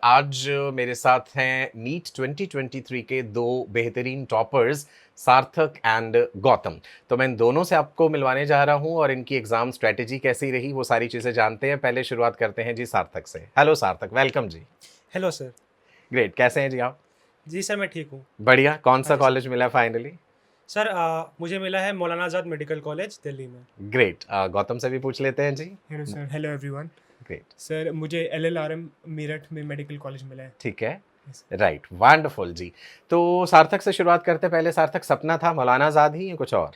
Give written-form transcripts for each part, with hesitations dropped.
आज मेरे साथ हैं नीट 2023 के दो बेहतरीन टॉपर्स सार्थक एंड गौतम। तो मैं इन दोनों से आपको मिलवाने जा रहा हूं और इनकी एग्जाम स्ट्रेटेजी कैसी रही वो सारी चीज़ें जानते हैं। पहले शुरुआत करते हैं जी सार्थक से। Hello Sarthak, welcome ji. Hello sir. Great, कैसे हैं जी आप? जी सर, मैं ठीक हूँ। बढ़िया। कौन हाँ सा जी सर। कॉलेज मिला फाइनली? सर मुझे मिला है मौलाना आज़ाद मेडिकल कॉलेज दिल्ली में। ग्रेट। गौतम से भी पूछ लेते हैं जी। Hello sir, hello everyone. Great. Sir मुझे एलएलआरएम मेरठ में मेडिकल कॉलेज मिला है। ठीक है। यस। राइट, वंडरफुल जी। तो सार्थक से शुरुआत करते हैं। पहले सार्थक, सपना था मौलाना आज़ाद ही या कुछ और?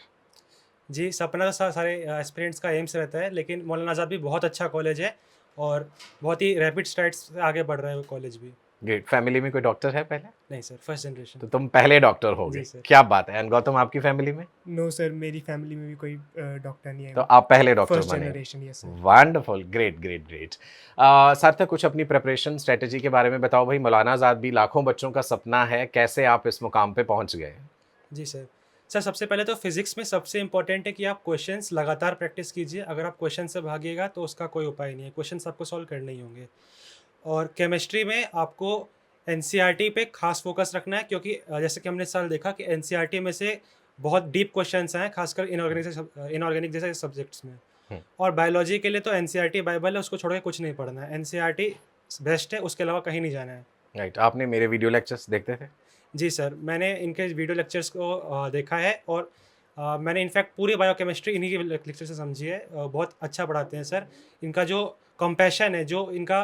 जी, सपना तो सारे एस्पिरेंट्स का एम्स रहता है, लेकिन मौलाना आज़ाद भी बहुत अच्छा कॉलेज है और बहुत ही रैपिड स्ट्राइड्स से आगे बढ़ रहा है वो कॉलेज भी। ग्रेट। फैमिली में कोई डॉक्टर है पहले? नहीं सर, फर्स्ट जनरेशन। तो तुम पहले डॉक्टर हो जी गए, सर। क्या बात है। एंड गौतम, आपकी फैमिली में? नो सर, मेरी फैमिली में भी कोई डॉक्टर नहीं तो है। आप पहले डॉक्टर फर्स्ट बने। Generation, yes sir. Wonderful, great great great. सार्थक, कुछ अपनी प्रिपरेशन स्ट्रेटेजी के बारे में बताओ भाई। मौलाना आजाद भी लाखों बच्चों का सपना है, कैसे आप इस मुकाम पे पहुंच गए? जी सर। सर, सबसे पहले तो फिज़िक्स में सबसे इम्पोर्टेंट है कि आप क्वेश्चंस लगातार प्रैक्टिस कीजिए। अगर आप क्वेश्चन से भागिएगा तो उसका कोई उपाय नहीं है, क्वेश्चंस आपको सॉल्व करने ही होंगे। और केमिस्ट्री में आपको एनसीईआरटी पे खास फोकस रखना है, क्योंकि जैसे कि हमने इस साल देखा कि एनसीईआरटी में से बहुत डीप क्वेश्चंस आए हैं, खासकर इनऑर्गेनिक जैसे सब्जेक्ट्स में। हम्म, और बायोलॉजी के लिए तो एनसीईआरटी बाइबल है, उसको छोड़ के कुछ नहीं पढ़ना है। एनसीईआरटी बेस्ट है, उसके अलावा कहीं नहीं जाना है। राइट। आपने मेरे वीडियो लेक्चर्स देखते थे? जी सर, मैंने इनके वीडियो लेक्चर्स को देखा है और मैंने इनफैक्ट पूरी बायोकेमिस्ट्री इन्हीं के लेक्चर से समझी है। बहुत अच्छा पढ़ाते हैं सर। इनका जो कंपैशन है, जो इनका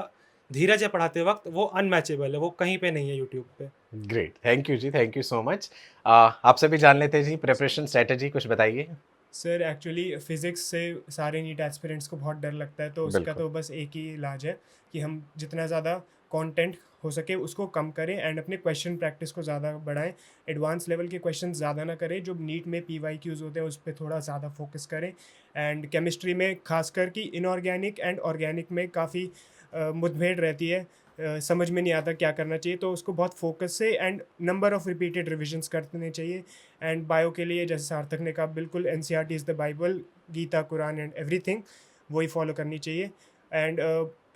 धीरज है पढ़ाते वक्त, वो अनमैचेबल है, वो कहीं पे नहीं है यूट्यूब पे। Great, thank you ji, thank you so much. आपसे भी जान लेते हैं जी, प्रिपरेशन स्ट्रेटेजी कुछ बताइए। सर एक्चुअली फ़िज़िक्स से सारे नीट एस्पिरेंट्स को बहुत डर लगता है, तो उसका बिल्कुल। तो बस एक ही इलाज है कि हम जितना ज़्यादा कंटेंट हो सके उसको कम करें एंड अपने क्वेश्चन प्रैक्टिस को ज़्यादा बढ़ाएं। एडवांस लेवल के क्वेश्चन ज़्यादा ना करें, जो नीट में पीवाईक्यूज़ होते हैं उस पर थोड़ा ज़्यादा फोकस करें। एंड केमिस्ट्री में खासकर कि इनऑर्गेनिक एंड ऑर्गेनिक में काफ़ी मुठभेड़ रहती है। समझ में नहीं आता क्या करना चाहिए, तो उसको बहुत फोकस से and number of repeated revisions करने चाहिए। एंड बायो के लिए जैसे सार्थक ने कहा, बिल्कुल NCERT is the Bible, Gita, Quran and everything, वही फॉलो करनी चाहिए। एंड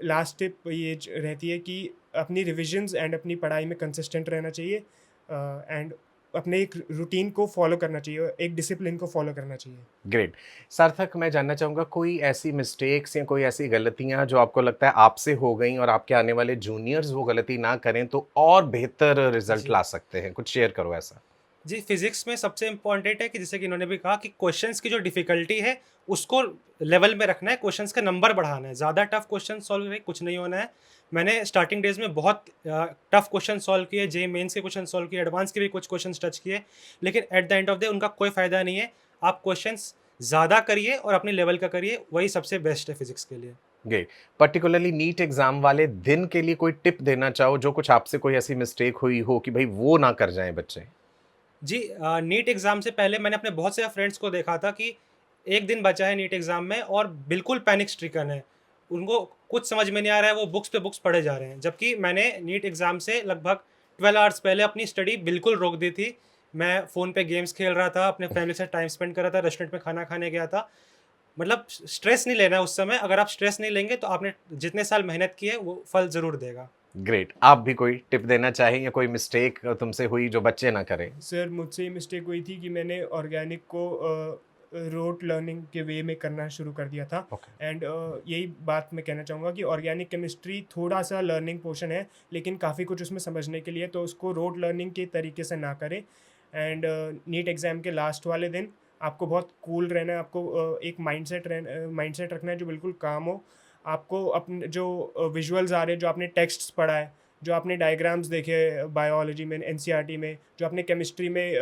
लास्ट टिप ये रहती है कि अपनी रिविजन्स एंड अपनी पढ़ाई में कंसिस्टेंट रहना चाहिए एंड अपने एक रूटीन को फॉलो करना चाहिए, एक डिसिप्लिन को फॉलो करना चाहिए। ग्रेट। सार्थक, मैं जानना चाहूँगा कोई ऐसी मिस्टेक्स या कोई ऐसी गलतियाँ जो आपको लगता है आपसे हो गई और आपके आने वाले जूनियर्स वो गलती ना करें तो और बेहतर रिजल्ट जी। ला सकते हैं, कुछ शेयर करो ऐसा। जी, फिज़िक्स में सबसे इम्पोर्टेंट है कि जैसे कि इन्होंने भी कहा कि क्वेश्चंस की जो डिफ़िकल्टी है, उसको लेवल में रखना है, क्वेश्चंस का नंबर बढ़ाना है। ज़्यादा टफ़ क्वेश्चन सॉल्व करके कुछ नहीं होना है। मैंने स्टार्टिंग डेज़ में बहुत टफ़ क्वेश्चन सॉल्व किए, जेईई मेन्स के क्वेश्चन सॉल्व किए, एडवांस के भी कुछ क्वेश्चंस टच किए, लेकिन at the end of the day उनका कोई फ़ायदा नहीं है। आप क्वेश्चंस ज़्यादा करिए और अपने लेवल का करिए, वही सबसे बेस्ट है फिज़िक्स के लिए। ग्रेट। पर्टिकुलरली नीट एग्जाम वाले दिन के लिए कोई टिप देना चाहो जो कुछ आपसे कोई ऐसी मिस्टेक हुई हो कि भाई वो ना कर जाएं बच्चे? जी, नीट एग्ज़ाम से पहले मैंने अपने बहुत से फ्रेंड्स को देखा था कि 1 दिन बचा है नीट एग्ज़ाम में और बिल्कुल पैनिक स्ट्रिकन है। उनको कुछ समझ में नहीं आ रहा है, वो बुक्स पे बुक्स पढ़े जा रहे हैं। जबकि मैंने नीट एग्ज़ाम से लगभग 12 आवर्स पहले अपनी स्टडी बिल्कुल रोक दी थी। मैं फ़ोन पे गेम्स खेल रहा था, अपने फैमिली से टाइम स्पेंड कर रहा था, रेस्टोरेंट में खाना खाने गया था। मतलब स्ट्रेस नहीं लेना है उस समय। अगर आप स्ट्रेस नहीं लेंगे तो आपने जितने साल मेहनत की है, वो फल ज़रूर देगा। ग्रेट। आप भी कोई टिप देना चाहें या कोई मिस्टेक तुमसे हुई जो बच्चे ना करें? सर मुझसे ये मिस्टेक हुई थी कि मैंने ऑर्गेनिक को रोट लर्निंग के वे में करना शुरू कर दिया था। ओके। एंड यही बात मैं कहना चाहूँगा कि ऑर्गेनिक केमिस्ट्री थोड़ा सा लर्निंग पोर्शन है, लेकिन काफ़ी कुछ उसमें समझने के लिए, तो उसको रोट लर्निंग के तरीके से ना करें। एंड नीट एग्ज़ाम के लास्ट वाले दिन आपको बहुत कूल रहना है, आपको एक माइंडसेट रखना है जो बिल्कुल काम हो। आपको अपने जो विजुअल्स आ रहे हैं, जो आपने टेक्स्ट्स पढ़ा है, जो आपने डायग्राम्स देखे बायोलॉजी में, एनसीईआरटी में, जो आपने केमिस्ट्री में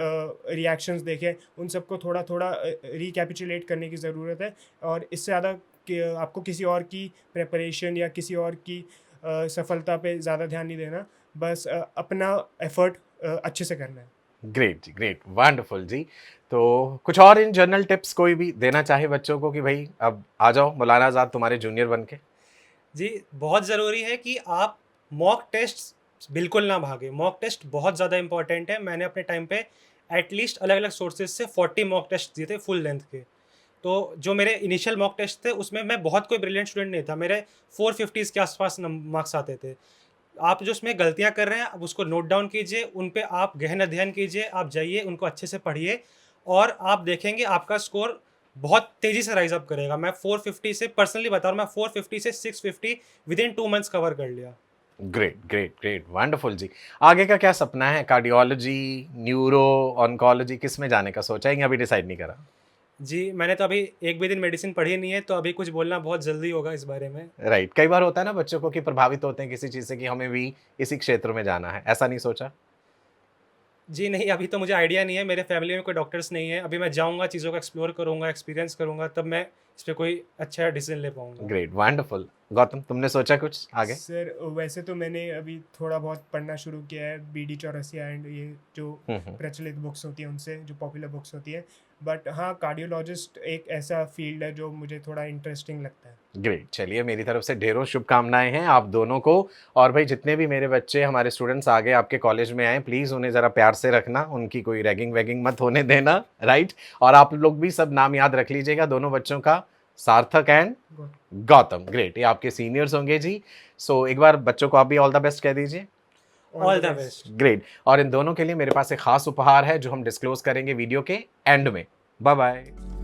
रिएक्शंस देखे, उन सबको थोड़ा थोड़ा रिकैपिचुलेट करने की ज़रूरत है। और इससे ज़्यादा कि आपको किसी और की प्रिपरेशन या किसी और की सफलता पे ज़्यादा ध्यान नहीं देना। बस अपना एफर्ट अच्छे से करना है। ग्रेट जी, ग्रेट, वंडरफुल जी। तो कुछ और इन जनरल टिप्स कोई भी देना चाहे बच्चों को कि भाई अब आ जाओ मौलाना आजाद तुम्हारे जूनियर बन के? जी, बहुत ज़रूरी है कि आप मॉक टेस्ट्स बिल्कुल ना भागें। मॉक टेस्ट बहुत ज़्यादा इम्पोर्टेंट है। मैंने अपने टाइम पे एटलीस्ट अलग-अलग सोर्सेज़ से 40 मॉक टेस्ट दिए थे फुल लेंथ के। तो जो मेरे इनिशियल मॉक टेस्ट थे, उसमें मैं बहुत कोई ब्रिलियंट स्टूडेंट नहीं था। मेरे 450s के आस-पास नम मार्क्स आते थे। आप जो उसमें गलतियाँ कर रहे हैं, आप उसको नोट डाउन कीजिए, उन पे आप गहन अध्ययन कीजिए, आप जाइए, उनको अच्छे से पढ़िए और आप देखेंगे आपका स्कोर बहुत तेज़ी से राइज़ अप करेगा। मैं 450 से पर्सनली बता रहा हूँ, मैं 450 से 650 विदिन 2 मंथ्स कवर कर लिया। ग्रेट ग्रेट ग्रेट वंडरफुल जी। आगे का क्या सपना है? कार्डियोलॉजी, न्यूरो, ऑन्कोलॉजी, किस में जाने का सोचा है या अभी डिसाइड नहीं करा? जी, मैंने तो अभी एक भी दिन मेडिसिन पढ़ी नहीं है, तो अभी कुछ बोलना बहुत जल्दी होगा इस बारे में। राइट, कई बार होता है ना बच्चों को कि प्रभावित होते हैं किसी चीज़ से कि हमें भी इसी क्षेत्र में जाना है, ऐसा नहीं सोचा? जी नहीं, अभी तो मुझे आइडिया नहीं है, मेरे फैमिली में कोई डॉक्टर्स नहीं है। अभी मैं जाऊँगा, चीज़ों को एक्सप्लोर करूँगा, एक्सपीरियंस करूँगा, तब मैं इस पे कोई अच्छा डिसीज़न ले पाऊँगा। Great wonderful. गौतम, तुमने सोचा कुछ आगे? सर वैसे तो मैंने अभी थोड़ा बहुत पढ़ना शुरू किया है, बीडी चौरसिया एंड ये जो प्रचलित बुक्स होती हैं उनसे, जो पॉपुलर बुक्स होती हैं। बट हाँ, कार्डियोलॉजिस्ट एक ऐसा फील्ड है जो मुझे थोड़ा इंटरेस्टिंग लगता है। ग्रेट, चलिए मेरी तरफ से ढेरों शुभकामनाएं हैं आप दोनों को। और भाई जितने भी मेरे बच्चे हमारे स्टूडेंट्स आगे आपके कॉलेज में आए, प्लीज़ उन्हें ज़रा प्यार से रखना, उनकी कोई रैगिंग वैगिंग मत होने देना, राइट? और आप लोग भी सब नाम याद रख लीजिएगा दोनों बच्चों का, सार्थक एंड गौतम। ग्रेट, ये आपके सीनियर्स होंगे जी। सो एक बार बच्चों को आप भी ऑल द बेस्ट कह दीजिए। All the best. ग्रेट, और इन दोनों के लिए मेरे पास एक खास उपहार है जो हम डिस्क्लोज करेंगे वीडियो के एंड में। Bye bye.